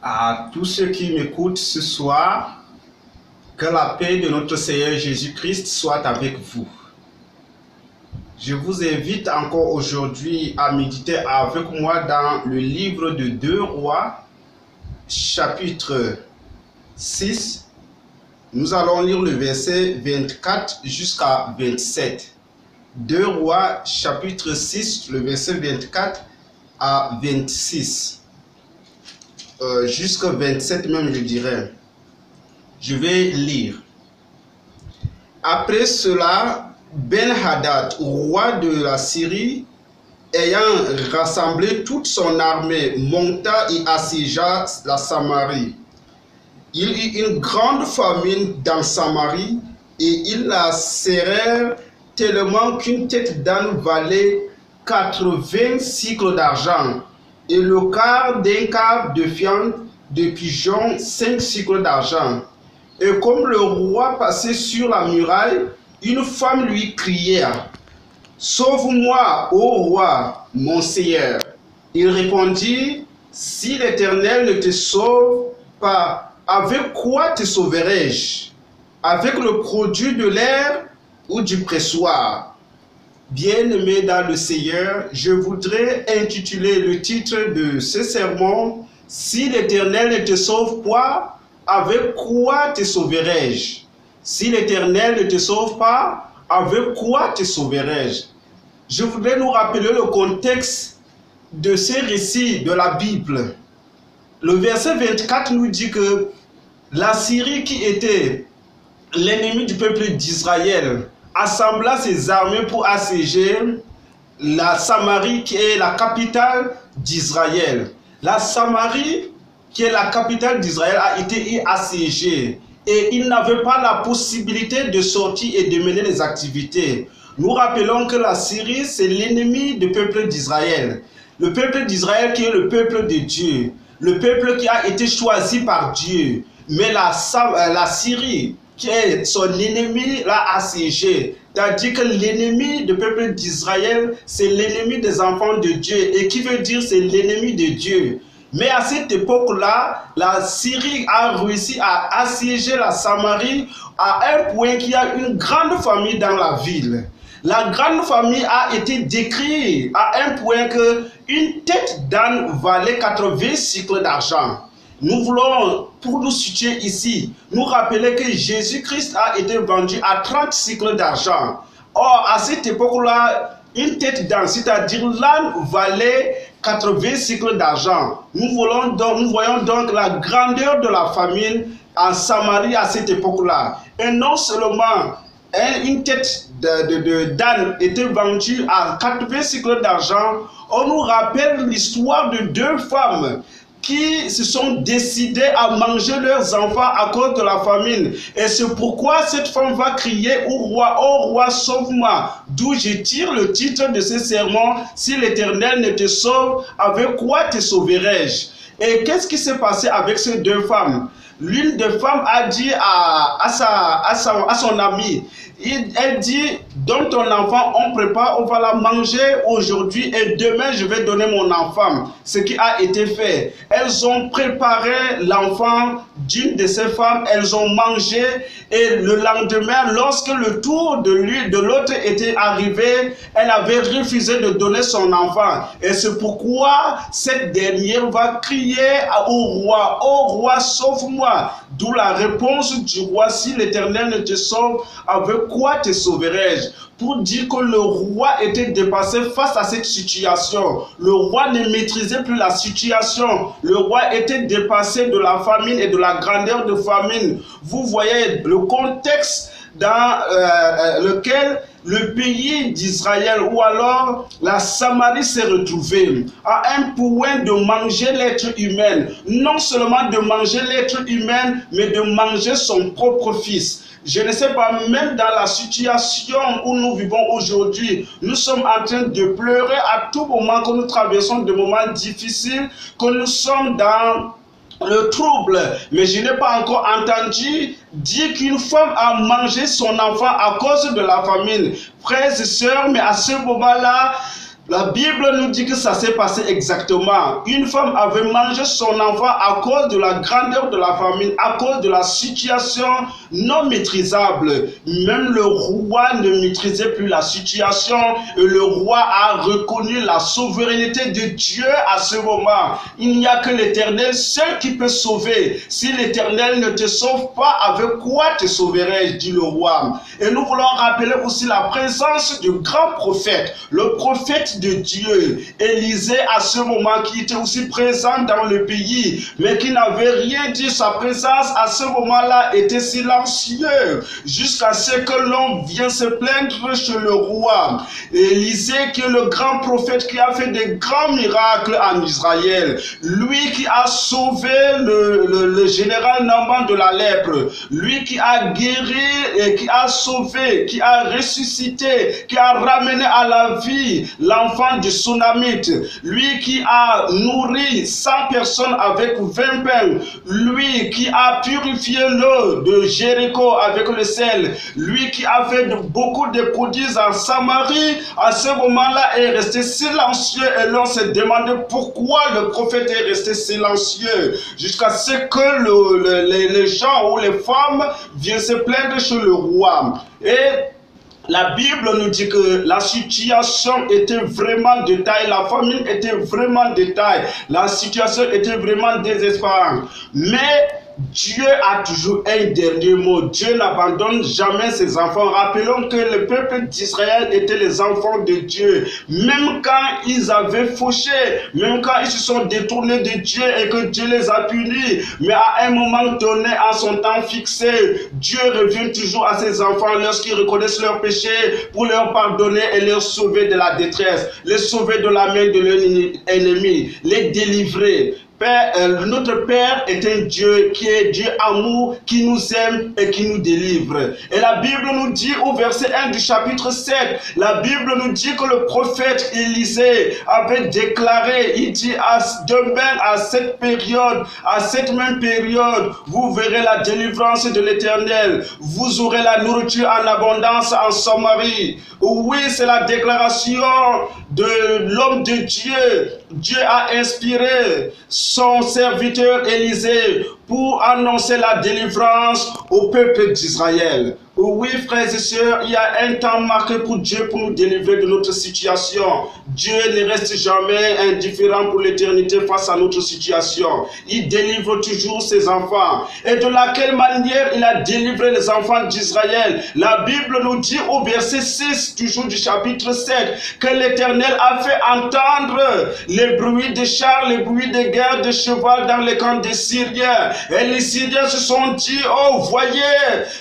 À tous ceux qui m'écoutent ce soir, que la paix de notre Seigneur Jésus-Christ soit avec vous. Je vous invite encore aujourd'hui à méditer avec moi dans le livre de 2 Rois, chapitre 6. Nous allons lire le verset 24 jusqu'à 27. 2 Rois, chapitre 6, le verset 24 à 26. Jusqu'à 27 même, je dirais. Je vais lire. Après cela, Ben-Hadad, roi de la Syrie, ayant rassemblé toute son armée, monta et assiégea la Samarie. Il y eut une grande famine dans Samarie, et ils la serrèrent tellement qu'une tête d'âne valait 80 cycles d'argent, et le quart d'un quart de viande de pigeon 5 cycles d'argent. Et comme le roi passait sur la muraille, une femme lui criait: « Sauve-moi, ô roi, mon Seigneur. » Il répondit: « Si l'Éternel ne te sauve pas, avec quoi te sauverai-je? Avec le produit de l'air ou du pressoir? » Bien-aimés dans le Seigneur, je voudrais intituler le titre de ce sermon: « Si l'Éternel ne te sauve pas, avec quoi te sauverai-je? » Si l'Éternel ne te sauve pas, avec quoi te sauverai-je? Je voudrais nous rappeler le contexte de ces récits de la Bible. Le verset 24 nous dit que la Syrie, qui était l'ennemi du peuple d'Israël, assembla ses armées pour assiéger la Samarie, qui est la capitale d'Israël. La Samarie, qui est la capitale d'Israël, a été assiégée. Et ils n'avaient pas la possibilité de sortir et de mener des activités. Nous rappelons que la Syrie, c'est l'ennemi du peuple d'Israël. Le peuple d'Israël qui est le peuple de Dieu. Le peuple qui a été choisi par Dieu. Mais la Syrie, qui est son ennemi, l'a assiégé. C'est-à-dire que l'ennemi du peuple d'Israël, c'est l'ennemi des enfants de Dieu. Et qui veut dire c'est l'ennemi de Dieu. Mais à cette époque-là, la Syrie a réussi à assiéger la Samarie à un point qu'il y a une grande famille dans la ville. La grande famille a été décrite à un point qu'une tête d'âne valait 80 cycles d'argent. Nous voulons, pour nous situer ici, nous rappeler que Jésus-Christ a été vendu à 30 cycles d'argent. Or, à cette époque-là, une tête d'âne, c'est-à-dire l'âne, valait 80 cycles d'argent. Nous voyons donc la grandeur de la famine en Samarie à cette époque-là. Et non seulement une tête d'âne était vendue à 80 cycles d'argent, on nous rappelle l'histoire de 2 femmes qui se sont décidées à manger leurs enfants à cause de la famine. Et c'est pourquoi cette femme va crier au roi: « Oh roi, sauve-moi !» D'où je tire le titre de ce sermon: « Si l'Éternel ne te sauve, avec quoi te sauverai-je » Et qu'est-ce qui s'est passé avec ces 2 femmes? L'une des femmes a dit à son ami, elle dit: « Donne ton enfant, on prépare, on va la manger aujourd'hui et demain je vais donner mon enfant. » Ce qui a été fait. Elles ont préparé l'enfant d'une de ces femmes, elles ont mangé, et le lendemain, lorsque le tour de l'autre était arrivé, elle avait refusé de donner son enfant. Et c'est pourquoi cette dernière va crier au roi: « Oh roi, sauve-moi !» D'où la réponse du roi: « Si l'Éternel ne te sauve, avec quoi te sauverai-je » Pour dire que le roi était dépassé face à cette situation. Le roi ne maîtrisait plus la situation. Le roi était dépassé de la famine et de la grandeur de famine. Vous voyez le contexte dans lequel le pays d'Israël ou alors la Samarie s'est retrouvée à un point de manger l'être humain. Non seulement de manger l'être humain, mais de manger son propre fils. Je ne sais pas, même dans la situation où nous vivons aujourd'hui, nous sommes en train de pleurer à tout moment que nous traversons des moments difficiles, que nous sommes dans le trouble. Mais je n'ai pas encore entendu dire qu'une femme a mangé son enfant à cause de la famine. Frères et sœurs, mais à ce moment-là, La Bible nous dit que ça s'est passé exactement. Une femme avait mangé son enfant à cause de la grandeur de la famine, à cause de la situation non maîtrisable. Même le roi ne maîtrisait plus la situation et le roi a reconnu la souveraineté de Dieu à ce moment. Il n'y a que l'Éternel seul qui peut sauver. Si l'Éternel ne te sauve pas, avec quoi te sauverai-je, dit le roi. Et nous voulons rappeler aussi la présence du grand prophète, le prophète de Dieu, Élisée à ce moment, qui était aussi présent dans le pays, mais qui n'avait rien dit. Sa présence à ce moment-là était silencieux, jusqu'à ce que l'on vienne se plaindre chez le roi. Élisée, qui est le grand prophète qui a fait des grands miracles en Israël, lui qui a sauvé le général Naaman de la lèpre, lui qui a guéri et qui a sauvé, qui a ressuscité, qui a ramené à la vie l'enfant du Sunamite, lui qui a nourri 100 personnes avec 20 pains, lui qui a purifié l'eau de Jéricho avec le sel, lui qui a fait beaucoup de prodiges en Samarie, à ce moment-là est resté silencieux et l'on se demandait pourquoi le prophète est resté silencieux, jusqu'à ce que les gens ou les femmes viennent se plaindre chez le roi. Et la Bible nous dit que la situation était vraiment de taille, la famine était vraiment de taille, la situation était vraiment désespérante. Mais Dieu a toujours un dernier mot. Dieu n'abandonne jamais ses enfants. Rappelons que le peuple d'Israël était les enfants de Dieu. Même quand ils avaient fauché, même quand ils se sont détournés de Dieu et que Dieu les a punis, mais à un moment donné, en son temps fixé, Dieu revient toujours à ses enfants lorsqu'ils reconnaissent leurs péchés pour leur pardonner et leur sauver de la détresse, les sauver de la main de l'ennemi, les délivrer. Notre Père est un Dieu qui est Dieu amour, qui nous aime et qui nous délivre. Et la Bible nous dit au verset 1 du chapitre 7, la Bible nous dit que le prophète Élisée avait déclaré, il dit demain à cette période, à cette même période, vous verrez la délivrance de l'Éternel, vous aurez la nourriture en abondance en Samarie. Oui, c'est la déclaration de l'homme de Dieu. Dieu a inspiré son serviteur Élisée pour annoncer la délivrance au peuple d'Israël. Oui, frères et sœurs, il y a un temps marqué pour Dieu pour nous délivrer de notre situation. Dieu ne reste jamais indifférent pour l'éternité face à notre situation. Il délivre toujours ses enfants. Et de laquelle manière il a délivré les enfants d'Israël? La Bible nous dit au verset 6, toujours du chapitre 7, que l'Éternel a fait entendre les bruits de chars, les bruits de guerre de cheval dans les camps des Syriens. Et les Syriens se sont dit, oh, voyez,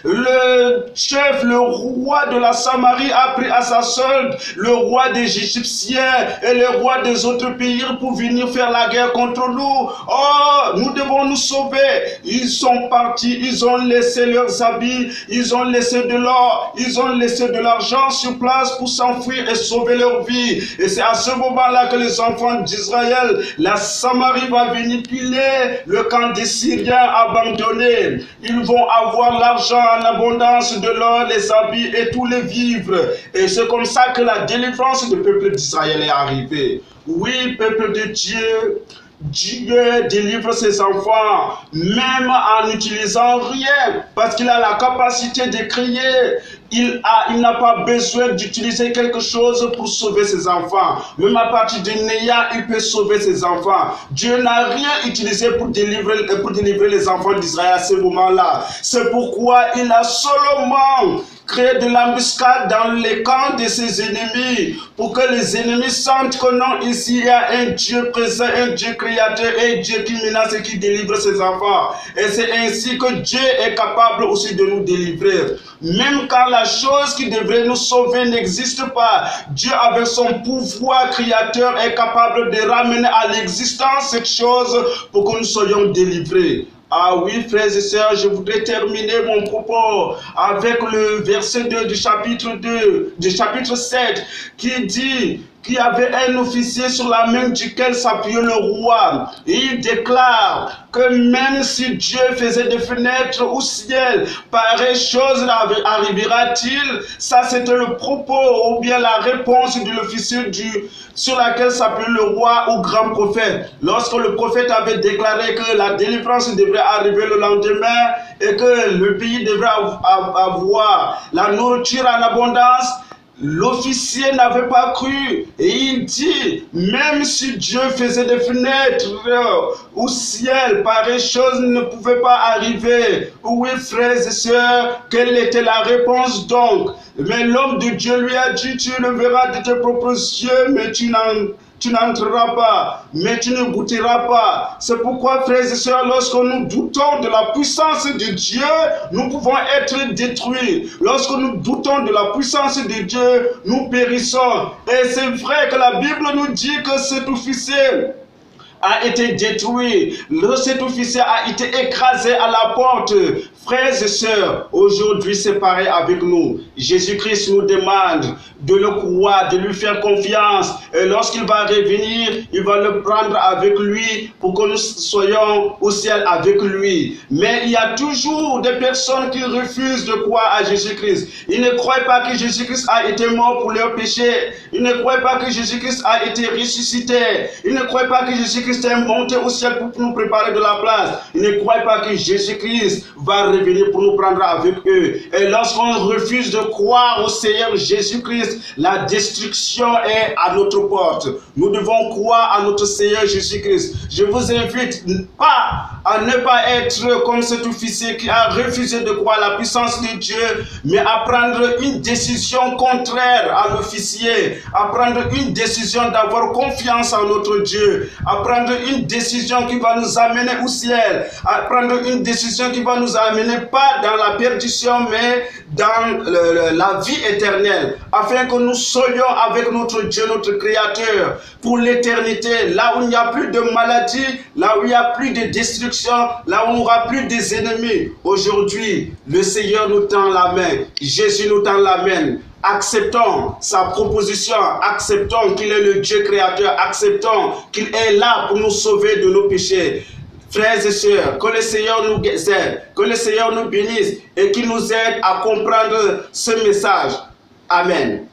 le chef, le roi de la Samarie a pris à sa solde le roi des Égyptiens et le roi des autres pays pour venir faire la guerre contre nous. Oh, nous devons nous sauver. Ils sont partis, ils ont laissé leurs habits, ils ont laissé de l'or, ils ont laissé de l'argent sur place pour s'enfuir et sauver leur vie. Et c'est à ce moment-là que les enfants d'Israël, la Samarie va venir piler le camp des Syriens abandonnés. Ils vont avoir l'argent en abondance, de l'or, les habits et tous les vivres. Et c'est comme ça que la délivrance du peuple d'Israël est arrivée. Oui, peuple de Dieu, Dieu délivre ses enfants, même en n'utilisant rien, parce qu'il a la capacité de créer. Il n'a pas besoin d'utiliser quelque chose pour sauver ses enfants. Même à partir de néant, il peut sauver ses enfants. Dieu n'a rien utilisé pour délivrer les enfants d'Israël à ce moment-là. C'est pourquoi il a seulement créé de l'embuscade dans les camps de ses ennemis, pour que les ennemis sentent que non, ici il y a un Dieu présent, un Dieu créateur, un Dieu qui menace et qui délivre ses enfants. Et c'est ainsi que Dieu est capable aussi de nous délivrer. Même quand la chose qui devrait nous sauver n'existe pas, Dieu avec son pouvoir créateur est capable de ramener à l'existence cette chose pour que nous soyons délivrés. Ah oui, frères et sœurs, je voudrais terminer mon propos avec le verset 2 du chapitre 7 qui dit qu'il y avait un officier sur la main duquel s'appuyait le roi. Et il déclare que même si Dieu faisait des fenêtres au ciel, pareille chose arrivera-t-il? Ça, c'était le propos ou bien la réponse de l'officier sur laquelle s'appuyait le roi au grand prophète. Lorsque le prophète avait déclaré que la délivrance devrait arriver le lendemain et que le pays devrait avoir la nourriture en abondance, l'officier n'avait pas cru et il dit, même si Dieu faisait des fenêtres au ciel, pareille chose ne pouvait pas arriver. Oui, frères et sœurs, quelle était la réponse donc? Mais l'homme de Dieu lui a dit, tu le verras de tes propres yeux, mais tu n'entreras pas, mais tu ne goûteras pas. C'est pourquoi, frères et sœurs, lorsque nous doutons de la puissance de Dieu, nous pouvons être détruits. Lorsque nous doutons de la puissance de Dieu, nous périssons. Et c'est vrai que la Bible nous dit que cet officier a été détruit. Cet officier a été écrasé à la porte. Frères et sœurs, aujourd'hui c'est pareil avec nous. Jésus-Christ nous demande de le croire, de lui faire confiance. Et lorsqu'il va revenir, il va le prendre avec lui pour que nous soyons au ciel avec lui. Mais il y a toujours des personnes qui refusent de croire à Jésus-Christ. Ils ne croient pas que Jésus-Christ a été mort pour leurs péchés. Ils ne croient pas que Jésus-Christ a été ressuscité. Ils ne croient pas que Jésus-Christ est monté au ciel pour nous préparer de la place. Ils ne croient pas que Jésus-Christ va revenir pour nous prendre avec eux. Et lorsqu'on refuse de croire au Seigneur Jésus-Christ, la destruction est à notre porte. Nous devons croire à notre Seigneur Jésus-Christ. Je vous invite à ne pas être comme cet officier qui a refusé de croire à la puissance de Dieu, mais à prendre une décision contraire à l'officier, à prendre une décision d'avoir confiance en notre Dieu, à prendre une décision qui va nous amener au ciel, à prendre une décision qui va nous amener pas dans la perdition, mais dans la vie éternelle, afin que nous soyons avec notre Dieu, notre Créateur, pour l'éternité, là où il n'y a plus de maladie, là où il n'y a plus de destruction, là où il n'y aura plus des ennemis. Aujourd'hui, le Seigneur nous tend la main, Jésus nous tend la main. Acceptons sa proposition, acceptons qu'il est le Dieu créateur, acceptons qu'il est là pour nous sauver de nos péchés. Frères et sœurs, que le Seigneur nous aide, que le Seigneur nous bénisse et qu'il nous aide à comprendre ce message. Amen.